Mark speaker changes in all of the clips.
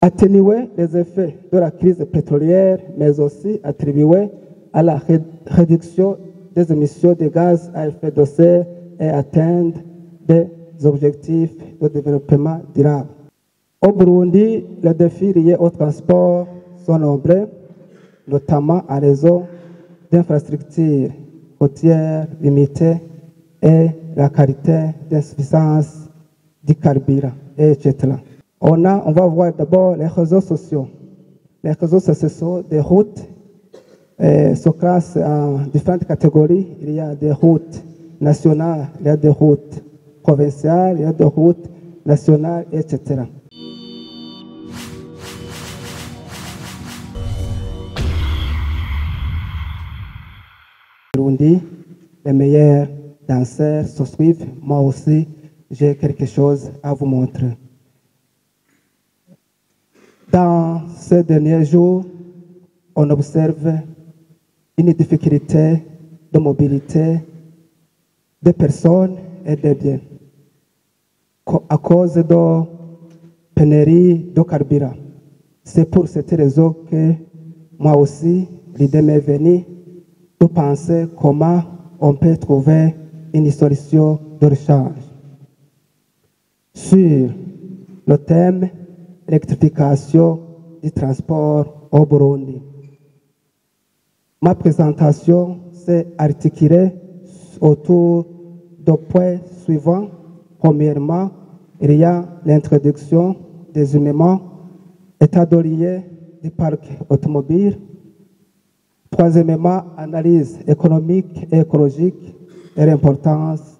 Speaker 1: atténuer les effets de la crise pétrolière, mais aussi attribuer à la réduction des émissions de gaz à effet de serre et atteindre des objectifs de développement durable. Au Burundi, les défis liés au transport sont nombreux, notamment en raison d'infrastructures routières limitées et la qualité d'insuffisance du carburant, etc. On va voir d'abord les réseaux sociaux. Les réseaux sociaux sont des routes se classent en différentes catégories. Il y a des routes nationales, il y a des routes provinciales, il y a des routes nationales, etc. Burundi, les meilleurs danseurs se suivent. Moi aussi, j'ai quelque chose à vous montrer. Dans ces derniers jours, on observe une difficulté de mobilité des personnes et des biens à cause de pénurie de carburant. C'est pour cette raison que moi aussi, l'idée m'est venue de penser comment on peut trouver une solution de rechange. Sur le thème électrification du transport au Burundi. Ma présentation s'est articulée autour de points suivants. Premièrement, il y a l'introduction des éléments état de lieu du parc automobile. Troisièmement, analyse économique et écologique et l'importance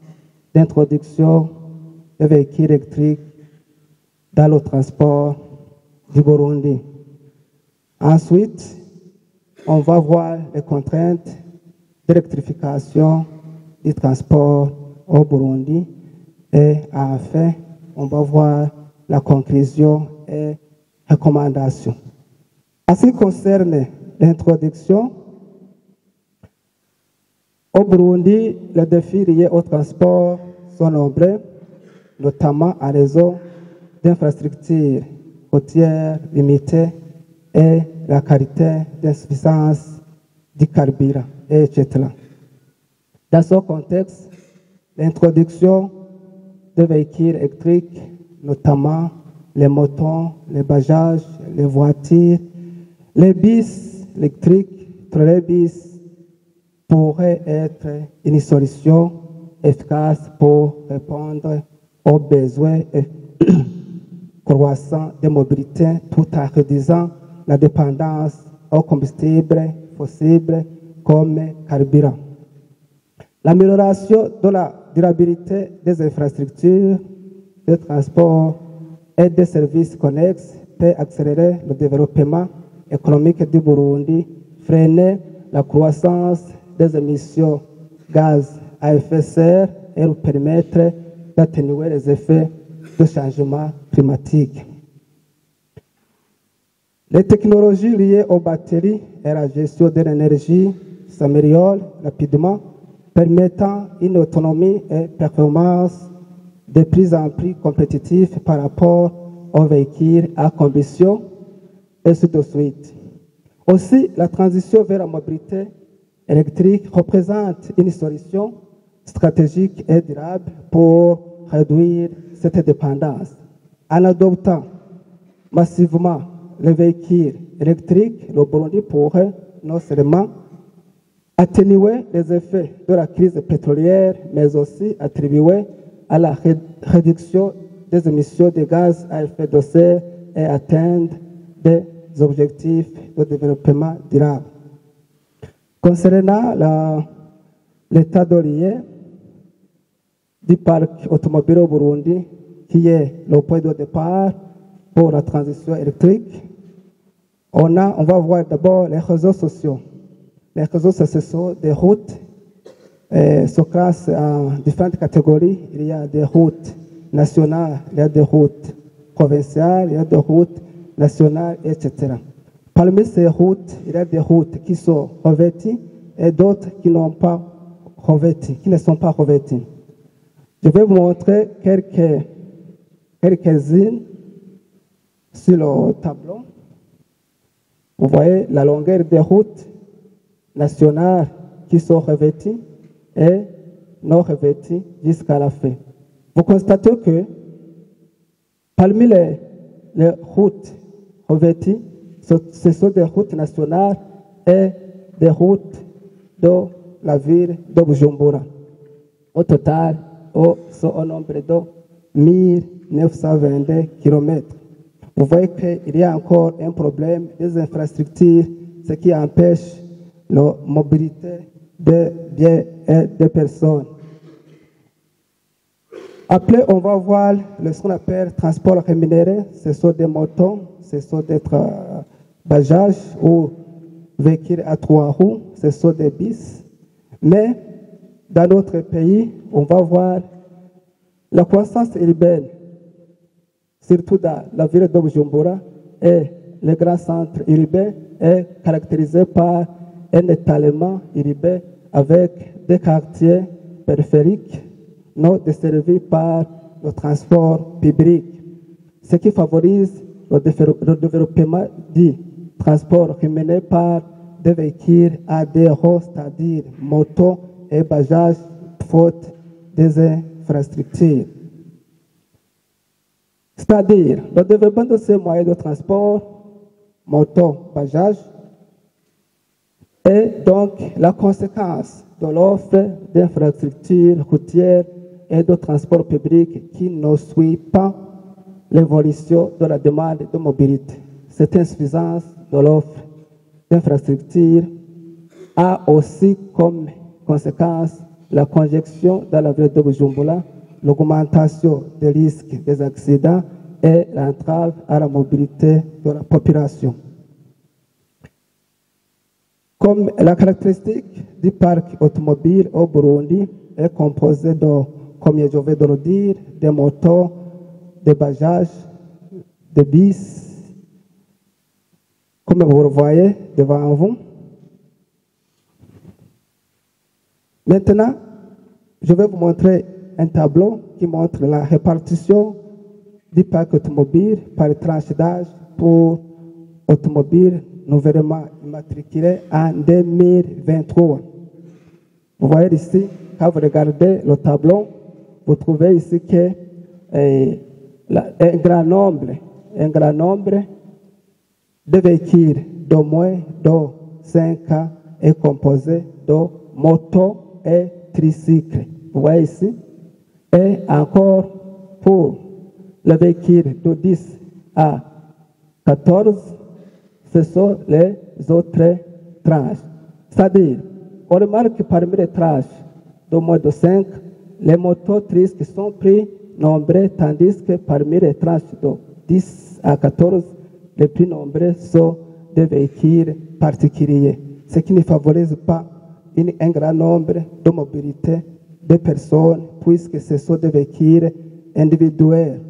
Speaker 1: d'introduction des véhicules électriques dans le transport du Burundi. Ensuite, on va voir les contraintes d'électrification du transport au Burundi. Et enfin, on va voir la conclusion et recommandations. En ce qui concerne l'introduction, au Burundi, les défis liés au transport sont nombreux, notamment en raison d'infrastructures routières limitées et la qualité d'insuffisance du carburant, etc. Dans ce contexte, l'introduction de véhicules électriques, notamment les motos, les bajages, les voitures, les bus électriques, trolleybus, pourrait être une solution efficace pour répondre aux besoins croissants de mobilité tout en réduisant la dépendance aux combustibles fossiles comme carburant. L'amélioration de la durabilité des infrastructures de transport et des services connexes peut accélérer le développement économique du Burundi, freiner la croissance des émissions de gaz à effet de serre et lui permettre d'atténuer les effets du changement climatique. Les technologies liées aux batteries et à la gestion de l'énergie s'améliorent rapidement, permettant une autonomie et performance de plus en plus compétitive par rapport aux véhicules à combustion et ainsi de suite. Aussi, la transition vers la mobilité électrique représente une solution stratégique et durable pour réduire cette dépendance. En adoptant massivement les véhicules électriques, le Burundi pourrait non seulement atténuer les effets de la crise pétrolière, mais aussi attribuer à la réduction des émissions de gaz à effet de serre et atteindre des objectifs de développement durable. Concernant l'état de lieu du parc automobile au Burundi, qui est le point de départ pour la transition électrique, on va voir d'abord les réseaux sociaux. Les réseaux sociaux sont des routes se classent en différentes catégories. Il y a des routes nationales, il y a des routes provinciales, il y a des routes nationales, etc. Parmi ces routes, il y a des routes qui sont revêtues et d'autres qui n'ont pas revêtues, qui ne sont pas revêtues. Je vais vous montrer quelques-unes Sur le tableau, vous voyez la longueur des routes nationales qui sont revêties et non revêties jusqu'à la fin. Vous constatez que parmi les routes revêties, ce sont des routes nationales et des routes de la ville de Bujumbura. Au total, c'est un nombre de 1922 km. Vous voyez qu'il y a encore un problème des infrastructures, ce qui empêche la mobilité des biens et des personnes. Après, on va voir ce qu'on appelle transport rémunéré. Ce sont des motos, ce sont des bajages ou véhicules à 3 roues, ce sont des bus. Mais dans notre pays, on va voir la croissance urbaine, surtout dans la ville de Bujumbura et les grands centres urbains, est caractérisée par un étalement urbain avec des quartiers périphériques non desservis par le transport public, ce qui favorise le développement du transport mené par des véhicules à des roues, c'est-à-dire motos et bajages, faute des infrastructures. C'est-à-dire, le développement de ces moyens de transport, moto, bajaj, est donc la conséquence de l'offre d'infrastructures routières et de transport public qui ne suit pas l'évolution de la demande de mobilité. Cette insuffisance de l'offre d'infrastructures a aussi comme conséquence la congestion dans la ville de Bujumbura, l'augmentation des risques des accidents et l'entrave à la mobilité de la population. Comme la caractéristique du parc automobile au Burundi est composée de, comme je viens de le dire, des motos, des bajages, des bus, comme vous le voyez devant vous. Maintenant, je vais vous montrer un tableau qui montre la répartition du parc automobile par tranche d'âge pour automobiles nouvellement immatriculés en 2023. Vous voyez ici, quand vous regardez le tableau, vous trouvez ici que un grand nombre de véhicules de moins de 5 ans est composé de motos et tricycles. Vous voyez ici. Et encore, pour les véhicules de 10 à 14, ce sont les autres tranches. C'est-à-dire, on remarque que parmi les tranches de moins de 5, les motos tricycles sont plus nombreux, tandis que parmi les tranches de 10 à 14, les plus nombreux sont des véhicules particuliers, ce qui ne favorise pas un grand nombre de mobilités de personnes, puisque ce sont des véhicules individuels.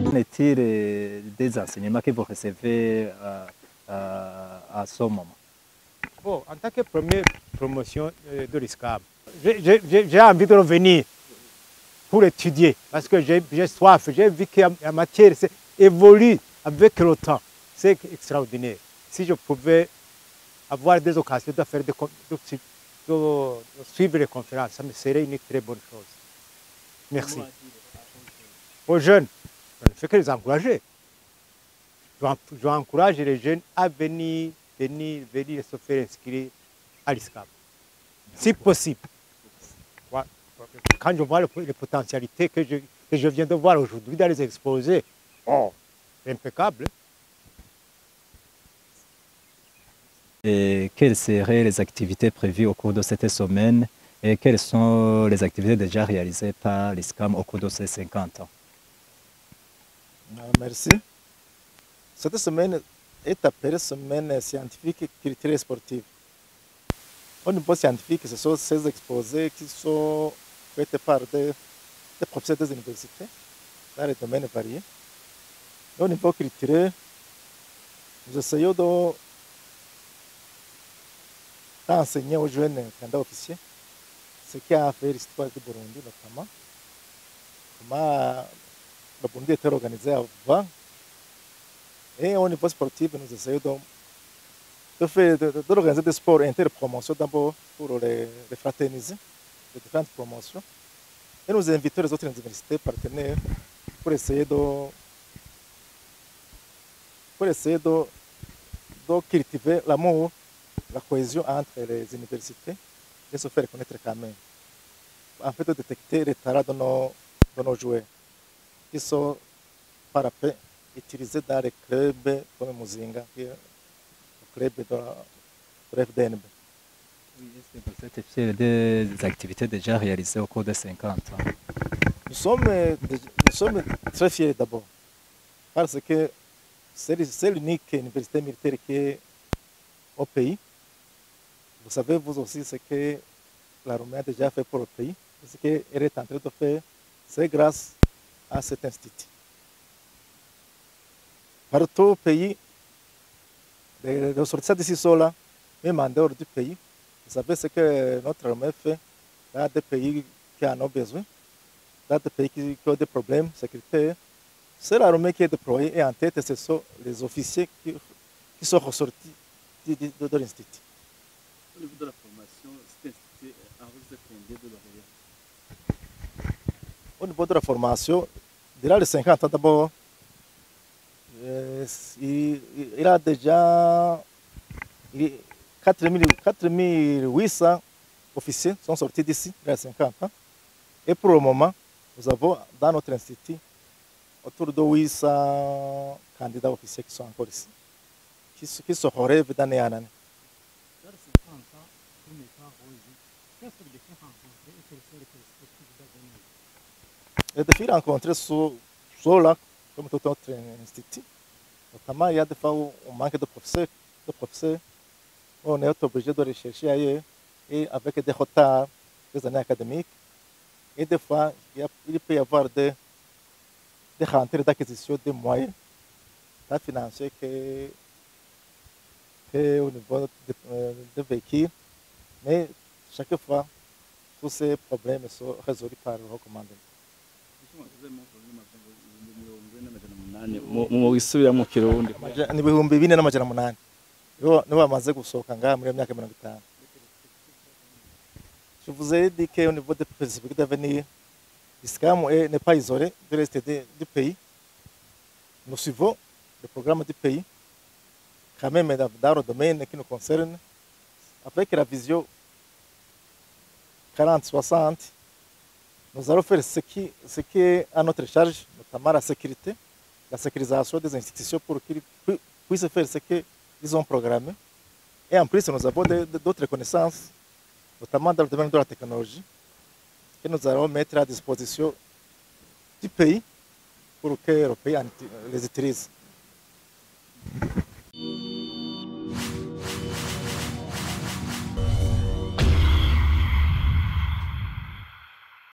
Speaker 2: Qu'en est-il des enseignements que vous recevez à ce moment?
Speaker 3: Bon, en tant que première promotion de l'ISCAM, j'ai envie de revenir pour étudier parce que j'ai soif, j'ai vu que la matière évolue avec le temps. C'est extraordinaire. Si je pouvais avoir des occasions de suivre les conférences, ça me serait une très bonne chose. Merci. Aux jeunes, je ne fais que les encourager. J'encourage les jeunes à venir se faire inscrire à l'ISCAM, si possible. Quand je vois les potentialités que je viens de voir aujourd'hui dans les exposés, oh, c'est impeccable.
Speaker 2: Et quelles seraient les activités prévues au cours de cette semaine et quelles sont les activités déjà réalisées par l'ISCAM au cours de ces 50 ans?
Speaker 4: Merci. Cette semaine est appelée semaine scientifique, culturelle et sportive. Au niveau scientifique, ce sont ces exposés qui sont faits par des professeurs des universités dans les domaines variés. Au niveau culturel, nous essayons d'enseigner aux jeunes candidats officiers ce qui a fait l'histoire du Burundi, notamment comment le Burundi était organisé avant. Et au niveau sportif, nous essayons d'organiser des sports interpromotions d'abord pour les fraterniser, les différentes promotions. Et nous invitons les autres universités partenaires pour essayer de cultiver l'amour, la cohésion entre les universités et se faire connaître quand même. En fait, de détecter les talents de nos joueurs qui sont par après utilisés dans les clubs comme Muzinga, qui est le club de l'FDNB.
Speaker 2: Oui, est-ce que vous êtes fier des activités déjà réalisées au cours de 50 ans?
Speaker 4: Nous sommes très fiers d'abord, parce que c'est l'unique université militaire qui est au pays. Vous savez, vous aussi, ce que l'armée a déjà fait pour le pays, ce qu'elle est en train de faire, c'est grâce à cet institut. Partout au pays, les ressortissants d'ici sont là, même en dehors du pays. Vous savez ce que notre armée fait dans des pays qui en ont besoin, dans des pays qui ont des problèmes sécuritaires. C'est l'armée qui est déployée et en tête, ce sont les officiers qui sont ressortis de l'institut.
Speaker 5: Au niveau de la formation, cet institut enregistre combien de lauréats?
Speaker 4: Au niveau de la formation, durant les 50 ans d'abord, il a déjà 4800 officiers sont sortis d'ici, il y a 50 ans. Et pour le moment, nous avons dans notre institut autour de 800 candidats officiers qui sont encore ici, qui se relèvent d'année en année.
Speaker 5: Dans les 50 ans, vous n'êtes pas rosé. Qu'est-ce que les défis rencontrés et quelles sont les perspectives d'avenir?
Speaker 4: Les défis rencontrés sont là, comme tout autre institut. Notamment, il y a des fois où on manque de professeurs on est obligé de rechercher ailleurs, et avec des retards des années académiques. Et des fois, il peut y avoir des rentrées d'acquisition de moyens, tant financiers que au niveau de véhicules. Mais chaque fois, tous ces problèmes sont résolus par le recommandement.
Speaker 6: mu gisubira mu kirundi
Speaker 4: Ni ibihumbi 4,8 nibo bamaze gusohoka ngaha muri iyo myaka 50. Je vous ai dit qu'au niveau des perspectives d'avenir, l'ISCAM n'est pas isolé de reste du pays. Nous suivons le programme du pays, quand même dans le domaine qui nous concerne, avec la vision 40-60. Nous allons faire ce qui est à notre charge, notamment la sécurité, la sécurisation des institutions pour qu'ils puissent faire ce qu'ils ont programmé. Et en plus, nous avons d'autres connaissances, notamment dans le domaine de la technologie, que nous allons mettre à disposition du pays pour que le pays les utilise.